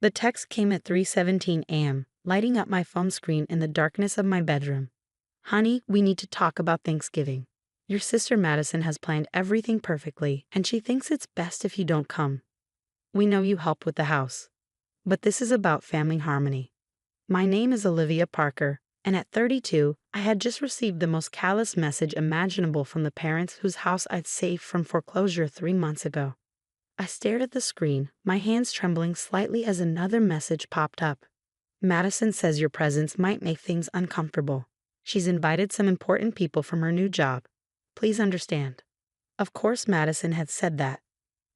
The text came at 3:17 a.m., lighting up my phone screen in the darkness of my bedroom. Honey, we need to talk about Thanksgiving. Your sister Madison has planned everything perfectly, and she thinks it's best if you don't come. We know you help with the house. But this is about family harmony. My name is Olivia Parker, and at 32, I had just received the most callous message imaginable from the parents whose house I'd saved from foreclosure 3 months ago. I stared at the screen, my hands trembling slightly as another message popped up. Madison says your presence might make things uncomfortable. She's invited some important people from her new job. Please understand. Of course, Madison had said that.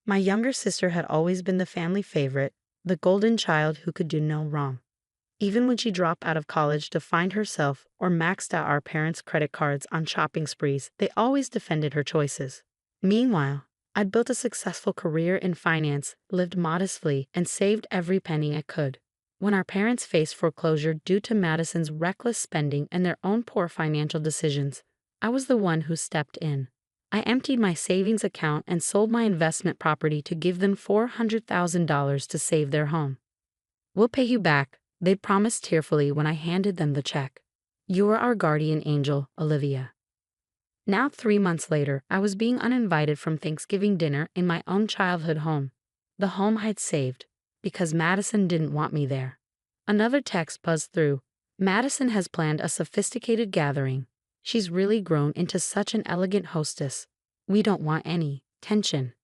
My younger sister had always been the family favorite, the golden child who could do no wrong. Even when she dropped out of college to find herself or maxed out our parents' credit cards on shopping sprees, they always defended her choices. Meanwhile, I'd built a successful career in finance, lived modestly, and saved every penny I could. When our parents faced foreclosure due to Madison's reckless spending and their own poor financial decisions, I was the one who stepped in. I emptied my savings account and sold my investment property to give them $400,000 to save their home. We'll pay you back, they promised tearfully when I handed them the check. You are our guardian angel, Olivia. Now 3 months later, I was being uninvited from Thanksgiving dinner in my own childhood home. The home I'd saved, because Madison didn't want me there. Another text buzzed through. Madison has planned a sophisticated gathering. She's really grown into such an elegant hostess. We don't want any tension.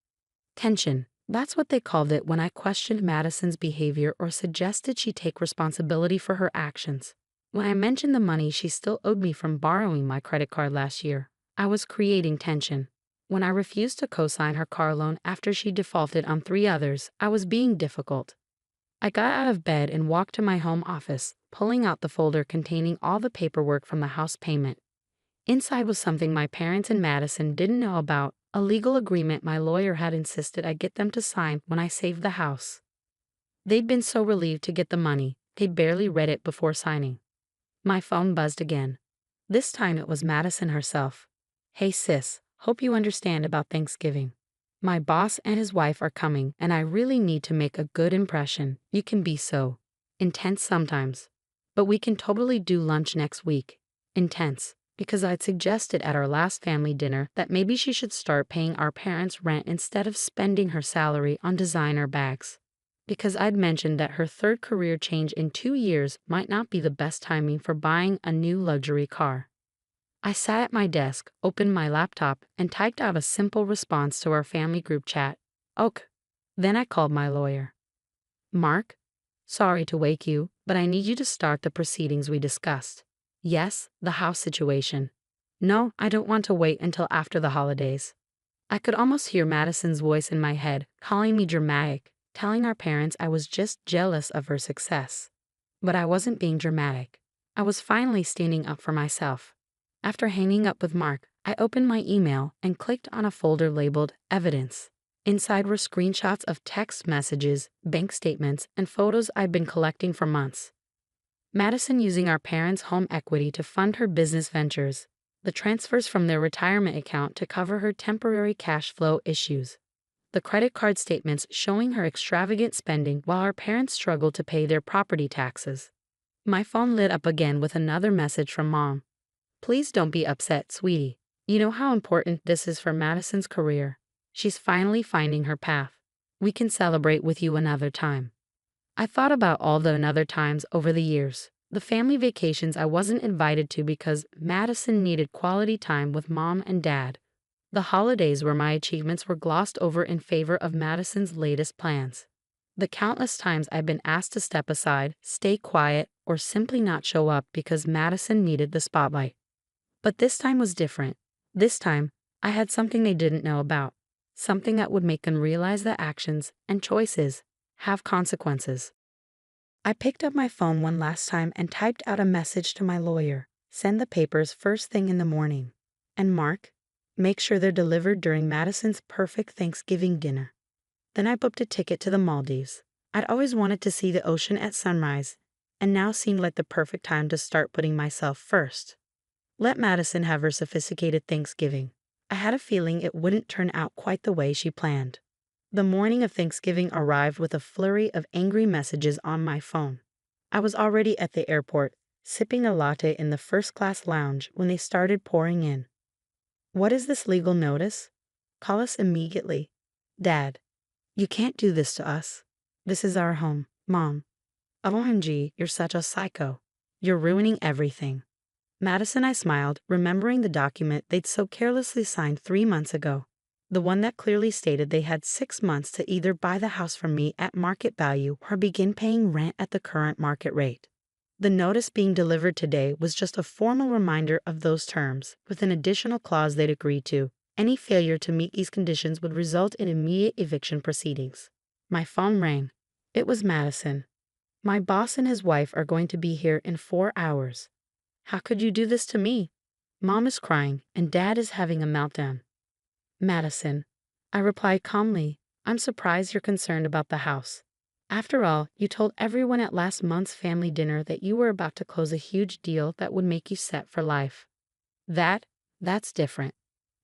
Tension. That's what they called it when I questioned Madison's behavior or suggested she take responsibility for her actions. When I mentioned the money she still owed me from borrowing my credit card last year, I was creating tension. When I refused to co-sign her car loan after she defaulted on 3 others, I was being difficult. I got out of bed and walked to my home office, pulling out the folder containing all the paperwork from the house payment. Inside was something my parents and Madison didn't know about, a legal agreement my lawyer had insisted I get them to sign when I saved the house. They'd been so relieved to get the money, they barely read it before signing. My phone buzzed again. This time it was Madison herself. Hey sis, hope you understand about Thanksgiving. My boss and his wife are coming and I really need to make a good impression. You can be so intense sometimes. But we can totally do lunch next week. Intense. Because I'd suggested at our last family dinner that maybe she should start paying our parents' rent instead of spending her salary on designer bags. Because I'd mentioned that her 3rd career change in 2 years might not be the best timing for buying a new luxury car. I sat at my desk, opened my laptop, and typed out a simple response to our family group chat. Ok. Then I called my lawyer. Mark? Sorry to wake you, but I need you to start the proceedings we discussed. Yes, the house situation. No, I don't want to wait until after the holidays. I could almost hear Madison's voice in my head, calling me dramatic, telling our parents I was just jealous of her success. But I wasn't being dramatic. I was finally standing up for myself. After hanging up with Mark, I opened my email and clicked on a folder labeled Evidence. Inside were screenshots of text messages, bank statements, and photos I'd been collecting for months. Madison using our parents' home equity to fund her business ventures, the transfers from their retirement account to cover her temporary cash flow issues, the credit card statements showing her extravagant spending while our parents struggled to pay their property taxes. My phone lit up again with another message from Mom. Please don't be upset, sweetie. You know how important this is for Madison's career. She's finally finding her path. We can celebrate with you another time. I thought about all the another times over the years, the family vacations I wasn't invited to because Madison needed quality time with Mom and Dad, the holidays where my achievements were glossed over in favor of Madison's latest plans, the countless times I've been asked to step aside, stay quiet, or simply not show up because Madison needed the spotlight. But this time was different. This time, I had something they didn't know about, something that would make them realize that actions and choices have consequences. I picked up my phone one last time and typed out a message to my lawyer. Send the papers first thing in the morning. And Mark, make sure they're delivered during Madison's perfect Thanksgiving dinner. Then I booked a ticket to the Maldives. I'd always wanted to see the ocean at sunrise, and now seemed like the perfect time to start putting myself first. Let Madison have her sophisticated Thanksgiving. I had a feeling it wouldn't turn out quite the way she planned. The morning of Thanksgiving arrived with a flurry of angry messages on my phone. I was already at the airport, sipping a latte in the first-class lounge when they started pouring in. What is this legal notice? Call us immediately. Dad, you can't do this to us. This is our home. Mom. OMG, you're such a psycho. You're ruining everything. Madison, I smiled, remembering the document they'd so carelessly signed 3 months ago. The one that clearly stated they had 6 months to either buy the house from me at market value or begin paying rent at the current market rate. The notice being delivered today was just a formal reminder of those terms, with an additional clause they'd agreed to. Any failure to meet these conditions would result in immediate eviction proceedings. My phone rang. It was Madison. My boss and his wife are going to be here in 4 hours. How could you do this to me? Mom is crying, and Dad is having a meltdown. Madison. I replied calmly, I'm surprised you're concerned about the house. After all, you told everyone at last month's family dinner that you were about to close a huge deal that would make you set for life. That's different.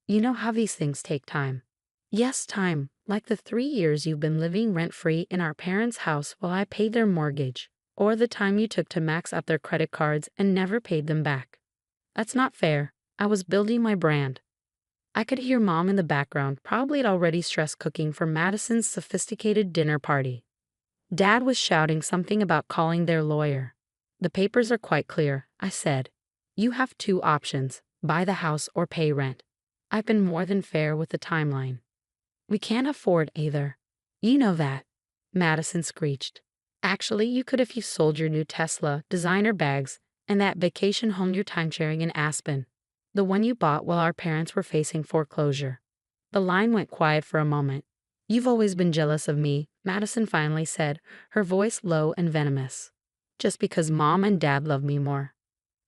You know how these things take time. Yes, time, like the 3 years you've been living rent-free in our parents' house while I paid their mortgage, or the time you took to max out their credit cards and never paid them back. That's not fair. I was building my brand. I could hear Mom in the background, probably already stress cooking for Madison's sophisticated dinner party. Dad was shouting something about calling their lawyer. The papers are quite clear, I said. You have 2 options, buy the house or pay rent. I've been more than fair with the timeline. We can't afford either. You know that, Madison screeched. Actually, you could if you sold your new Tesla, designer bags, and that vacation home you're timesharing in Aspen. The one you bought while our parents were facing foreclosure. The line went quiet for a moment. You've always been jealous of me, Madison finally said, her voice low and venomous. Just because Mom and Dad love me more.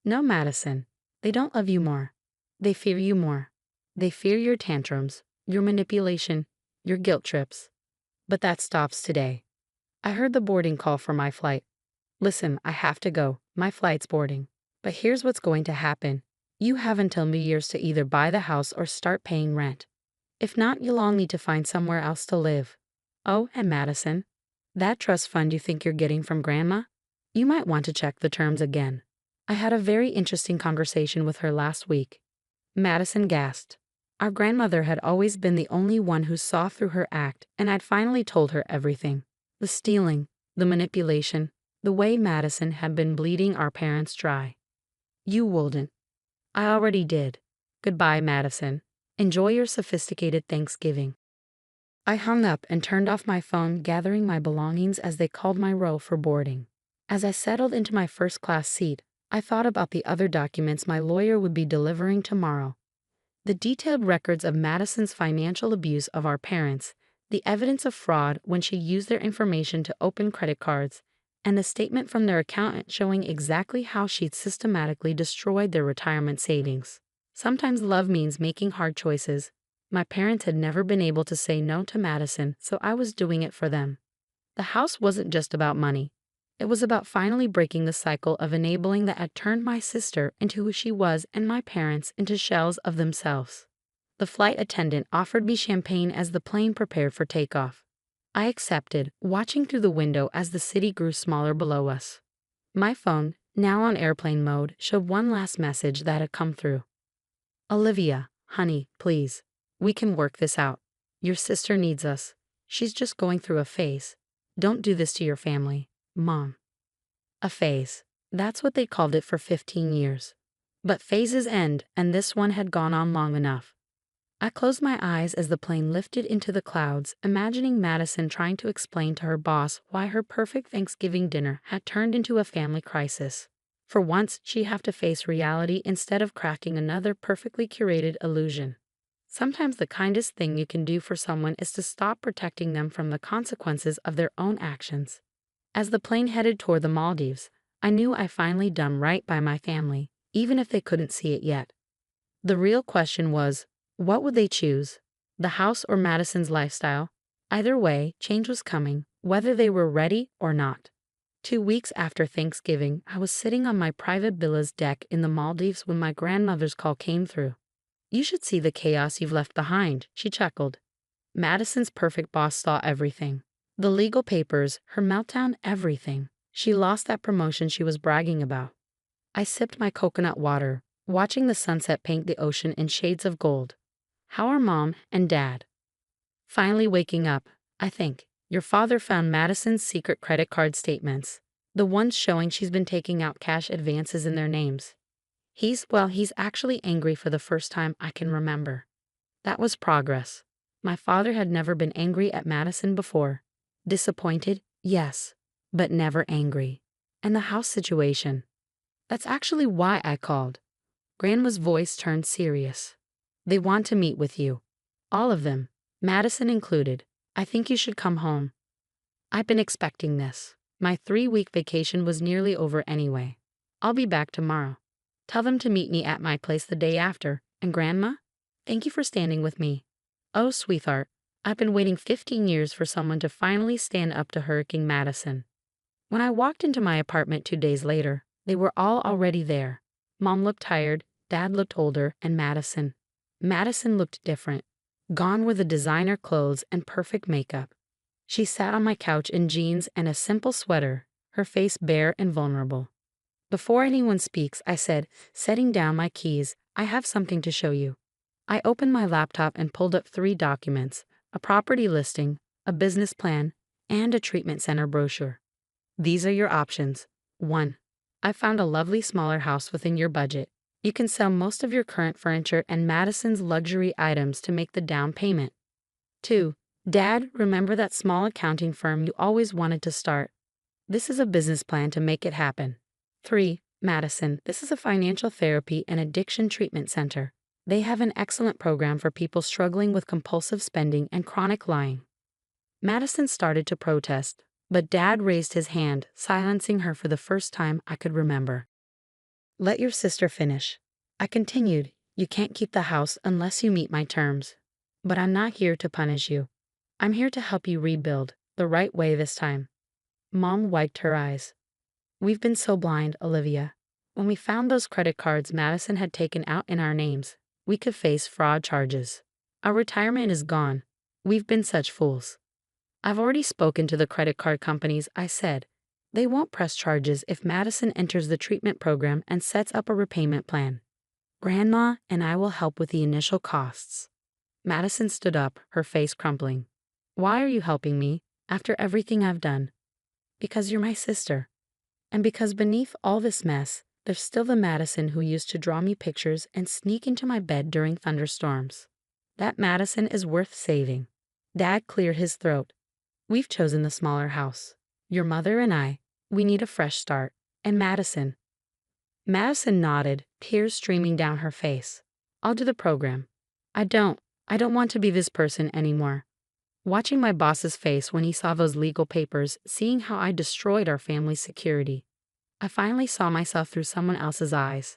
No, Madison. They don't love you more. They fear you more. They fear your tantrums, your manipulation, your guilt trips. But that stops today. I heard the boarding call for my flight. Listen, I have to go. My flight's boarding. But here's what's going to happen. You have until New Year's to either buy the house or start paying rent. If not, you'll all need to find somewhere else to live. Oh, and Madison, that trust fund you think you're getting from Grandma? You might want to check the terms again. I had a very interesting conversation with her last week. Madison gasped. Our grandmother had always been the only one who saw through her act, and I'd finally told her everything. The stealing, the manipulation, the way Madison had been bleeding our parents dry. You wouldn't. I already did. Goodbye, Madison. Enjoy your sophisticated Thanksgiving. I hung up and turned off my phone, gathering my belongings as they called my row for boarding. As I settled into my first-class seat, I thought about the other documents my lawyer would be delivering tomorrow. The detailed records of Madison's financial abuse of our parents, the evidence of fraud when she used their information to open credit cards, and the statement from their accountant showing exactly how she'd systematically destroyed their retirement savings. Sometimes love means making hard choices. My parents had never been able to say no to Madison, so I was doing it for them. The house wasn't just about money. It was about finally breaking the cycle of enabling that had turned my sister into who she was and my parents into shells of themselves. The flight attendant offered me champagne as the plane prepared for takeoff. I accepted, watching through the window as the city grew smaller below us. My phone, now on airplane mode, showed one last message that had come through. Olivia, honey, please. We can work this out. Your sister needs us. She's just going through a phase. Don't do this to your family, Mom. A phase. That's what they called it for 15 years. But phases end, and this one had gone on long enough. I closed my eyes as the plane lifted into the clouds, imagining Madison trying to explain to her boss why her perfect Thanksgiving dinner had turned into a family crisis. For once, she'd have to face reality instead of cracking another perfectly curated illusion. Sometimes the kindest thing you can do for someone is to stop protecting them from the consequences of their own actions. As the plane headed toward the Maldives, I knew I finally done right by my family, even if they couldn't see it yet. The real question was, what would they choose? The house or Madison's lifestyle? Either way, change was coming, whether they were ready or not. 2 weeks after Thanksgiving, I was sitting on my private villa's deck in the Maldives when my grandmother's call came through. You should see the chaos you've left behind, she chuckled. Madison's perfect boss saw everything. The legal papers, her meltdown, everything. She lost that promotion she was bragging about. I sipped my coconut water, watching the sunset paint the ocean in shades of gold. How are Mom and Dad? Finally waking up, I think. Your father found Madison's secret credit card statements, the ones showing she's been taking out cash advances in their names. He's actually angry for the first time I can remember. That was progress. My father had never been angry at Madison before. Disappointed, yes, but never angry. And the house situation. That's actually why I called. Grandma's voice turned serious. They want to meet with you. All of them, Madison included. I think you should come home. I've been expecting this. My 3-week vacation was nearly over anyway. I'll be back tomorrow. Tell them to meet me at my place the day after. And Grandma, thank you for standing with me. Oh, sweetheart, I've been waiting 15 years for someone to finally stand up to Hurricane Madison. When I walked into my apartment 2 days later, they were all already there. Mom looked tired, Dad looked older, and Madison looked different. Gone were the designer clothes and perfect makeup. She sat on my couch in jeans and a simple sweater, her face bare and vulnerable. Before anyone speaks, I said, setting down my keys, I have something to show you. I opened my laptop and pulled up 3 documents, a property listing, a business plan, and a treatment center brochure. These are your options. 1. I found a lovely smaller house within your budget. You can sell most of your current furniture and Madison's luxury items to make the down payment. 2. Dad, remember that small accounting firm you always wanted to start? This is a business plan to make it happen. 3. Madison, this is a financial therapy and addiction treatment center. They have an excellent program for people struggling with compulsive spending and chronic lying. Madison started to protest, but Dad raised his hand, silencing her for the first time I could remember. Let your sister finish. I continued, you can't keep the house unless you meet my terms. But I'm not here to punish you. I'm here to help you rebuild, the right way this time. Mom wiped her eyes. We've been so blind, Olivia. When we found those credit cards Madison had taken out in our names, we could face fraud charges. Our retirement is gone. We've been such fools. I've already spoken to the credit card companies, I said. They won't press charges if Madison enters the treatment program and sets up a repayment plan. Grandma and I will help with the initial costs. Madison stood up, her face crumpling. Why are you helping me, after everything I've done? Because you're my sister. And because beneath all this mess, there's still the Madison who used to draw me pictures and sneak into my bed during thunderstorms. That Madison is worth saving. Dad cleared his throat. We've chosen the smaller house. Your mother and I, we need a fresh start. And Madison. Madison nodded, tears streaming down her face. I'll do the program. I don't want to be this person anymore. Watching my boss's face when he saw those legal papers, seeing how I destroyed our family's security, I finally saw myself through someone else's eyes.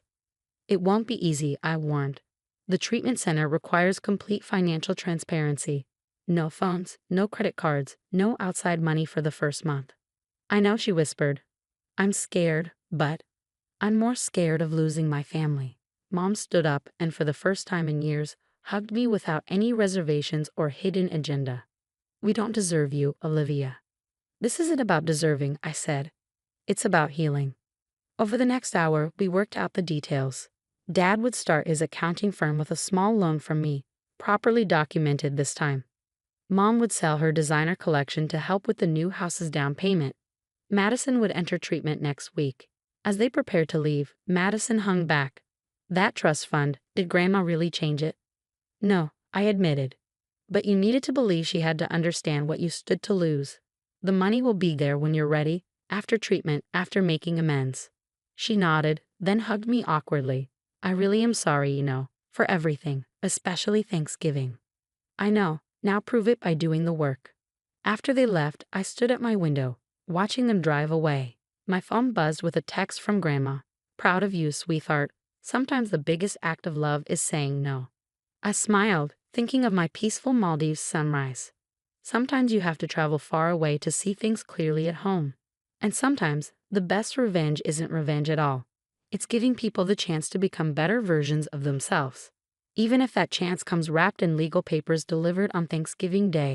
It won't be easy, I warned. The treatment center requires complete financial transparency. No phones, no credit cards, no outside money for the first month. I know, she whispered. I'm scared, but I'm more scared of losing my family. Mom stood up and for the first time in years, hugged me without any reservations or hidden agenda. We don't deserve you, Olivia. This isn't about deserving, I said. It's about healing. Over the next hour, we worked out the details. Dad would start his accounting firm with a small loan from me, properly documented this time. Mom would sell her designer collection to help with the new house's down payment. Madison would enter treatment next week. As they prepared to leave, Madison hung back. That trust fund, did Grandma really change it? No, I admitted. But you needed to believe she had to understand what you stood to lose. The money will be there when you're ready, after treatment, after making amends. She nodded, then hugged me awkwardly. I really am sorry, for everything, especially Thanksgiving. I know, now prove it by doing the work. After they left, I stood at my window, watching them drive away. My phone buzzed with a text from Grandma. Proud of you, sweetheart. Sometimes the biggest act of love is saying no. I smiled, thinking of my peaceful Maldives sunrise. Sometimes you have to travel far away to see things clearly at home. And sometimes, the best revenge isn't revenge at all. It's giving people the chance to become better versions of themselves. even if that chance comes wrapped in legal papers delivered on Thanksgiving Day.